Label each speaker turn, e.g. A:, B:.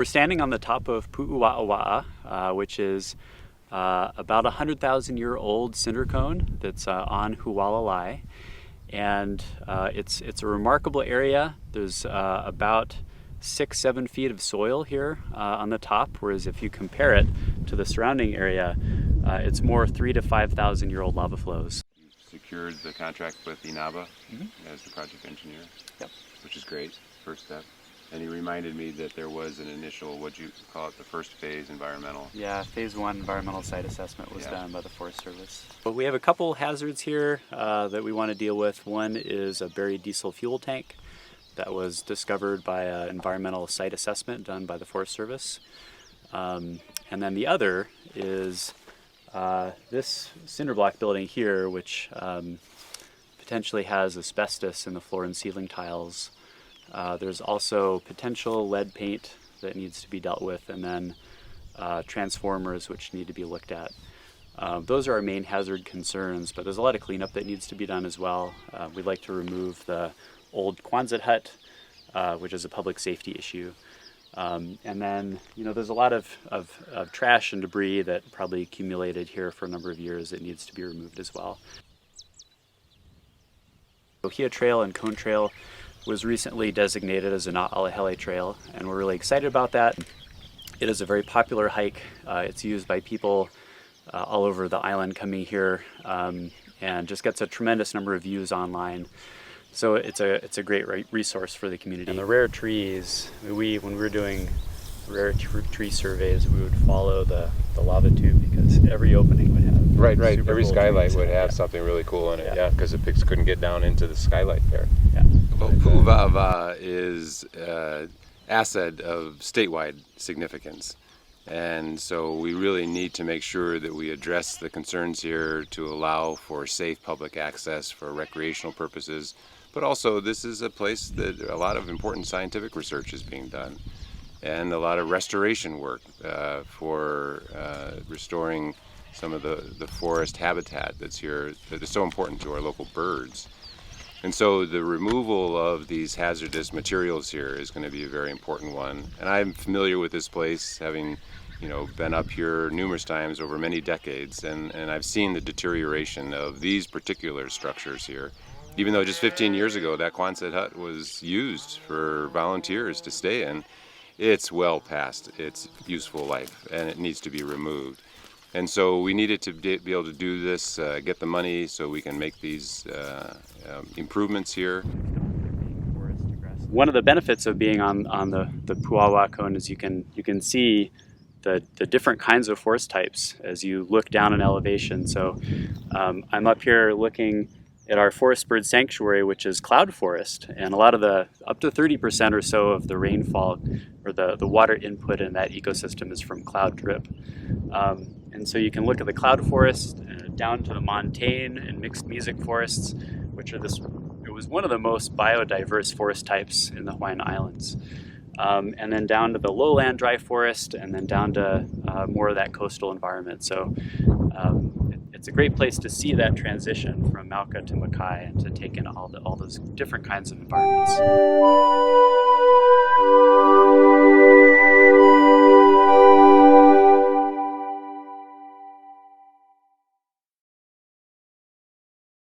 A: We're standing on the top of Pu'u Wa'awa'a, which is about 100,000-year-old cinder cone that's on Hualalai. And it's a remarkable area. There's about 6-7 feet of soil here on the top, whereas if you compare it to the surrounding area, it's more 3,000 to 5,000-year-old lava flows.
B: You secured the contract with Inaba as the project engineer, which is great, first step. And you reminded me that there was an initial, what'd you call it, the first phase environmental?
A: Yeah, phase 1 environmental site assessment was done by the Forest Service. But we have a couple hazards here that we want to deal with. One is a buried diesel fuel tank that was discovered by an environmental site assessment done by the Forest Service. And then the other is this cinder block building here, which potentially has asbestos in the floor and ceiling tiles. There's also potential lead paint that needs to be dealt with, and then transformers which need to be looked at. Those are our main hazard concerns, but there's a lot of cleanup that needs to be done as well. We'd like to remove the old Quonset hut, which is a public safety issue. And then, there's a lot of trash and debris that probably accumulated here for a number of years that needs to be removed as well. Ohia Trail and Cone Trail was recently designated as a Not Alahele Trail, and we're really excited about that. It is a very popular hike. It's used by people all over the island coming here, and just gets a tremendous number of views online. So it's a great resource for the community. And the rare trees, when we were doing rare tree surveys, we would follow the lava tube because every opening would have
B: right. Every skylight would have something really cool in it, because the pigs couldn't get down into the skylight there. Well, Pu'u Wa'awa'a is an asset of statewide significance, and so we really need to make sure that we address the concerns here to allow for safe public access for recreational purposes, but also this is a place that a lot of important scientific research is being done, and a lot of restoration work for restoring some of the forest habitat that's here that is so important to our local birds. And so the removal of these hazardous materials here is going to be a very important one. And I'm familiar with this place, having been up here numerous times over many decades, and I've seen the deterioration of these particular structures here. Even though just 15 years ago that Quonset hut was used for volunteers to stay in, it's well past its useful life and it needs to be removed. And so we needed to be able to do this, get the money so we can make these improvements here.
A: One of the benefits of being on the Pu'u Wa'awa'a cone is you can see the different kinds of forest types as you look down an elevation. So I'm up here looking at our forest bird sanctuary, which is cloud forest, and a lot of up to 30% or so of the rainfall or the water input in that ecosystem is from cloud drip. And so you can look at the cloud forest down to the montane and mixed music forests, which are it was one of the most biodiverse forest types in the Hawaiian Islands. And then down to the lowland dry forest, and then down to more of that coastal environment. So it's a great place to see that transition from Mauka to Makai and to take in all those different kinds of environments.